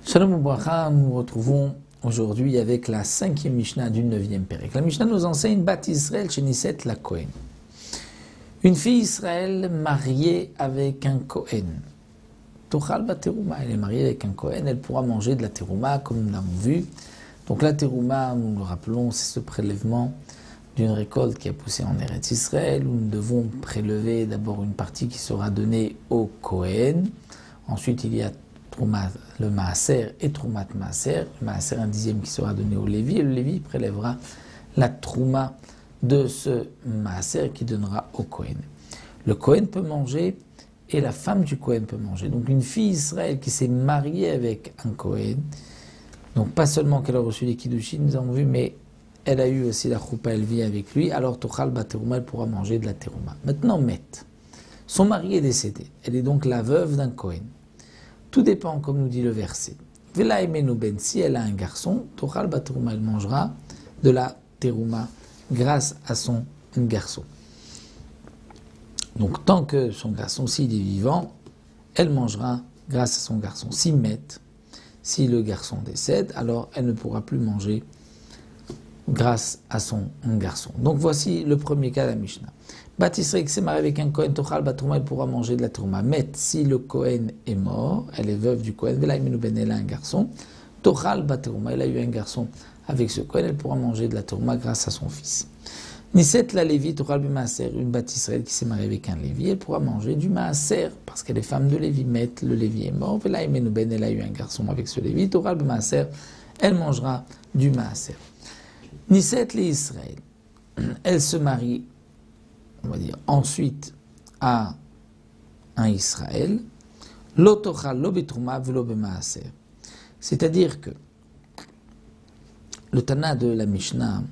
Shalom Ubracha, nous nous retrouvons aujourd'hui avec la 5e Mishnah du 9e Pérec. La Mishnah nous enseigne Bat Israël chez Nisset la Kohen. Une fille Israël mariée avec un Kohen. Tochal ba terouma, elle est mariée avec un Kohen, elle pourra manger de la terouma comme nous l'avons vu. Donc la terouma, nous le rappelons, c'est ce prélèvement d'une récolte qui a poussé en Eretz Israël, où nous devons prélever d'abord une partie qui sera donnée au Kohen. Ensuite, il y a le maaser et troumat maaser. Le maaser, un dixième qui sera donné au Lévi, et le Lévi prélèvera la trouma de ce maaser qui donnera au Kohen. Le Kohen peut manger et la femme du Kohen peut manger. Donc une fille Israël qui s'est mariée avec un Kohen, donc pas seulement qu'elle a reçu les kiddushin, nous avons vu, mais elle a eu aussi la choupa, elle vit avec lui, alors tochal ba terouma, elle pourra manger de la terouma. Maintenant, Met, son mari est décédé, elle est donc la veuve d'un Kohen. Tout dépend, comme nous dit le verset. Vela emenu ben, si elle a un garçon, tochal ba terouma, elle mangera de la terouma grâce à son garçon. Donc tant que son garçon, s'il est vivant, elle mangera grâce à son garçon. Si Met, si le garçon décède, alors elle ne pourra plus manger grâce à son garçon. Donc voici le premier cas de la Mishnah. Bat Israël qui s'est marié avec un Kohen, tochal ba terouma, elle pourra manger de la terouma. Met, si le Kohen est mort, elle est veuve du Kohen, vela emenu ben, elle a un garçon, tochal ba terouma, elle a eu un garçon avec ce Kohen, elle pourra manger de la terouma grâce à son fils. Nisset la Lévi, tochal bi maaser, une Bat Israël qui s'est mariée avec un Lévi, elle pourra manger du maaser, parce qu'elle est femme de Lévi. Met, le Lévi est mort, vela emenu ben, elle a eu un garçon avec ce Lévi, tochal bi maaser, elle mangera du maaser. Nisset les Israël, elle se marie, on va dire, ensuite à un Israël, lo tochal lo betrouma velo bemaaser. C'est-à-dire que le Tana de la Mishnah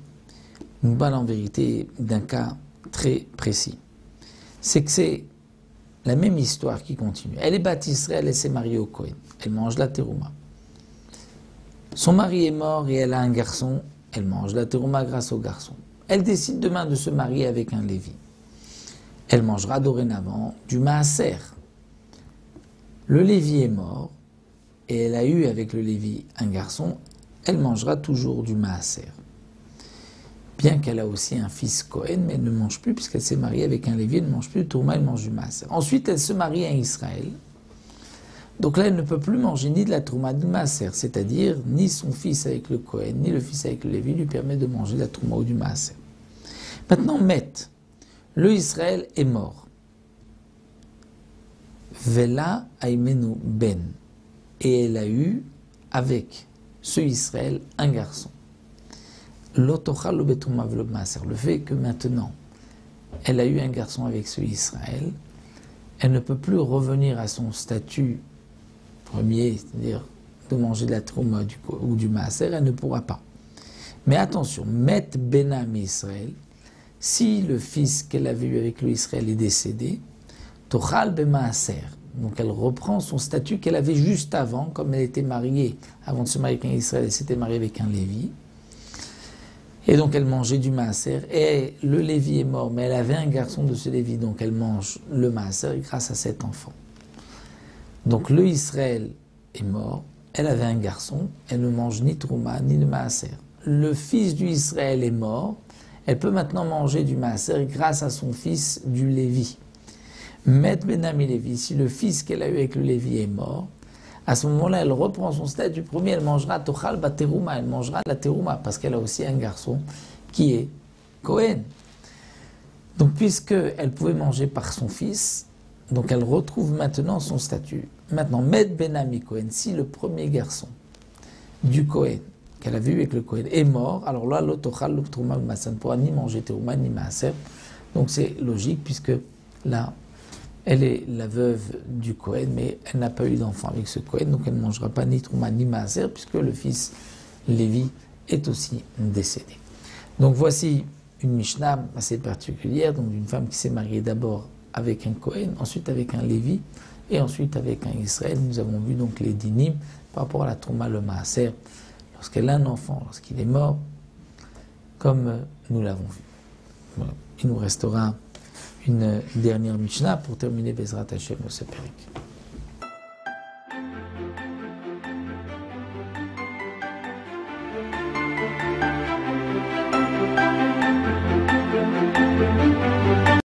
nous parle en vérité d'un cas très précis. C'est que c'est la même histoire qui continue. Elle est Bat Israël, elle s'est mariée au Kohen, elle mange la terouma. Son mari est mort et elle a un garçon, elle mange la terouma grâce au garçon. Elle décide demain de se marier avec un Lévi. Elle mangera dorénavant du maaser. Le Lévi est mort et elle a eu avec le Lévi un garçon, elle mangera toujours du maaser. Bien qu'elle a aussi un fils Kohen, mais elle ne mange plus puisqu'elle s'est mariée avec un Lévi, elle ne mange plus de tourma, elle mange du maaser. Ensuite, elle se marie à Israël. Donc là, elle ne peut plus manger ni de la trouma ni du maaser, c'est-à-dire ni son fils avec le Kohen, ni le fils avec le Lévi lui permet de manger de la trouma ou du maaser. Maintenant, Met, le Israël est mort. Vela aimenu ben, et elle a eu avec ce Israël un garçon. L'otochal lo betrouma velo maaser, le fait que maintenant elle a eu un garçon avec ce Israël, elle ne peut plus revenir à son statut premier, c'est-à-dire de manger de la trouma ou du maaser, elle ne pourra pas. Mais attention, Met benam Israël, si le fils qu'elle avait eu avec le Israël est décédé, tochal be maaser, donc elle reprend son statut qu'elle avait juste avant, comme elle était mariée, avant de se marier avec un Israël, elle s'était mariée avec un Lévi, et donc elle mangeait du maaser, et le Lévi est mort, mais elle avait un garçon de ce Lévi, donc elle mange le maaser grâce à cet enfant. Donc le Israël est mort, elle avait un garçon, elle ne mange ni trouma ni le maaser. Le fils du Israël est mort, elle peut maintenant manger du maaser grâce à son fils du Lévi. Met benami Lévi, si le fils qu'elle a eu avec le Lévi est mort, à ce moment-là, elle reprend son statut premier, elle mangera tochal ba terouma, elle mangera la terouma, parce qu'elle a aussi un garçon qui est Kohen. Donc puisqu'elle pouvait manger par son fils, donc elle retrouve maintenant son statut. Maintenant, Met benami Kohen, si le premier garçon du Kohen, qu'elle avait eu avec le Kohen, est mort, alors là, lo tochal lo terouma maaser, ne pourra ni manger terouma ni maaser. Donc c'est logique, puisque là, elle est la veuve du Kohen, mais elle n'a pas eu d'enfant avec ce Kohen, donc elle ne mangera pas ni trouma ni maaser, puisque le fils Lévi est aussi décédé. Donc voici une Mishnah assez particulière, donc d'une femme qui s'est mariée d'abord avec un Kohen, ensuite avec un Lévi, et ensuite avec un Israël. Nous avons vu donc les dinim par rapport à la trouma, le maaser, lorsqu'elle a un enfant, lorsqu'il est mort, comme nous l'avons vu. Voilà. Il nous restera une dernière Mishnah pour terminer Bezrat Hashem ce Pérek.